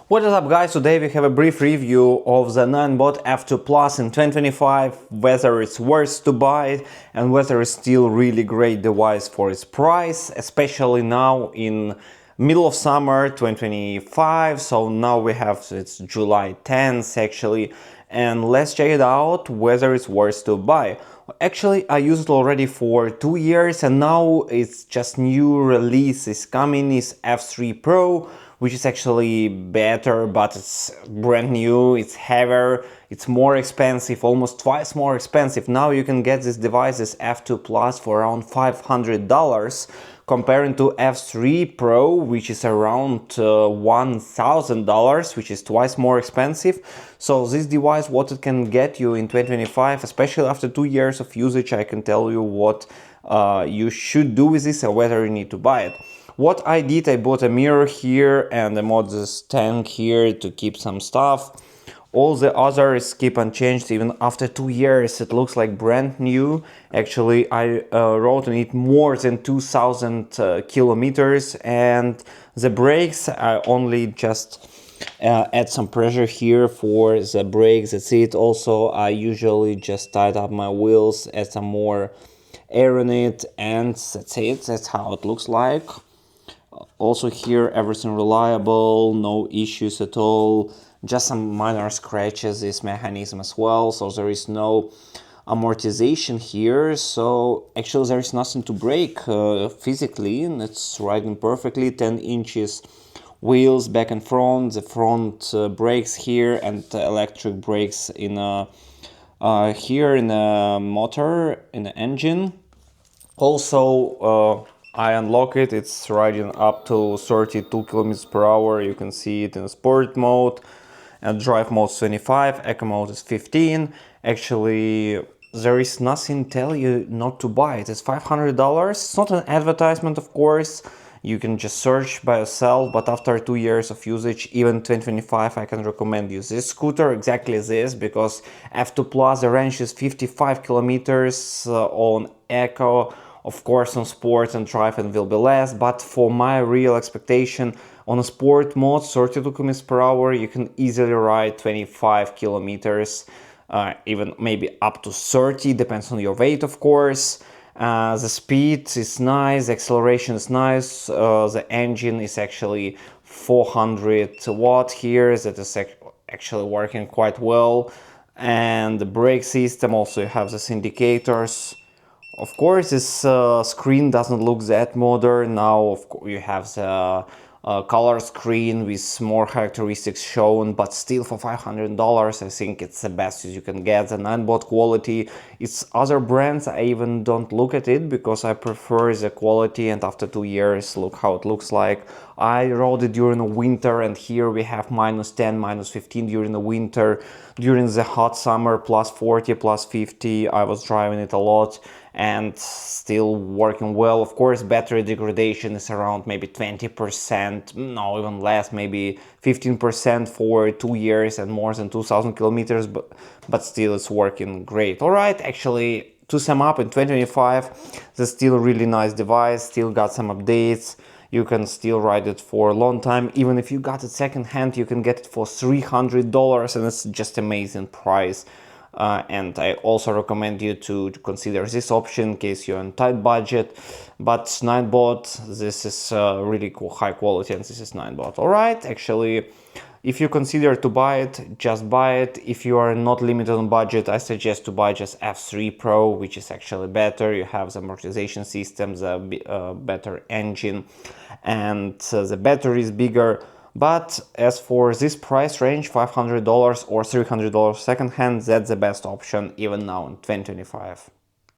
What is up, guys? Today we have a brief review of the Ninebot F2 Plus in 2025, whether it's worth to buy it and whether it's still really great device for its price, especially now in middle of summer 2025. So now we have, it's July 10th actually, and let's check it out whether it's worth to buy. Actually, I used it already for 2 years and now it's just new release is coming, is F3 Pro, which is actually better, but it's brand new, it's heavier, it's more expensive, almost twice more expensive. Now you can get this device, this F2 Plus, for around $500, comparing to F3 Pro, which is around $1,000, which is twice more expensive. So this device, what it can get you in 2025, especially after 2 years of usage, I can tell you what you should do with this or whether you need to buy it. What I did, I bought a mirror here and I bought this tank here to keep some stuff. All the others keep unchanged. Even after 2 years it looks like brand new. Actually, I rode on it more than 2,000 kilometers, and the brakes, I only just add some pressure here for the brakes, that's it. Also, I usually just tied up my wheels, add some more air in it, and that's it. That's how it looks like. Also here, everything reliable, no issues at all, just some minor scratches, this mechanism as well, so there is no amortization here, so actually there is nothing to break physically, and it's riding perfectly. 10 inches wheels back and front, the front brakes here, and electric brakes in here in the motor, in the engine. Also, I unlock it, it's riding up to 32 kilometers per hour. You can see it in sport mode, and drive mode 25, eco mode is 15. Actually, there is nothing tell you not to buy it. It's $500. It's not an advertisement, of course. You can just search by yourself, but after 2 years of usage, even 2025, I can recommend you this scooter, exactly this, because F2 Plus, the range is 55 kilometers on eco. Of course, on sport and drive it will be less, but for my real expectation, on a sport mode, 32 km per hour, you can easily ride 25 kilometers, even maybe up to 30, depends on your weight, of course. The speed is nice, the acceleration is nice, the engine is actually 400 watt here, that is actually working quite well, and the brake system, also you have these indicators. Of course, this screen doesn't look that modern. Now, of course, you have the color screen with more characteristics shown, but still for $500, I think it's the best you can get. The Ninebot quality, it's other brands, I even don't look at it because I prefer the quality, and after 2 years, look how it looks like. I rode it during the winter, and here we have -10, -15 during the winter. During the hot summer, +40, +50, I was driving it a lot and still working well. Of course, battery degradation is around maybe 20%, no, even less, maybe 15% for 2 years and more than 2,000 kilometers, but still it's working great. All right, actually, to sum up, in 2025, it's still a really nice device, still got some updates. You can still ride it for a long time. Even if you got it second hand, you can get it for $300, and it's just amazing price. And I also recommend you to consider this option in case you're on tight budget. But Ninebot, this is really cool, high quality, and this is Ninebot. All right, actually, if you consider to buy it, just buy it. If you are not limited on budget, I suggest to buy just F3 Pro, which is actually better. You have the amortization system, the better engine, and the battery is bigger. But as for this price range, $500 or $300 second hand, that's the best option even now in 2025.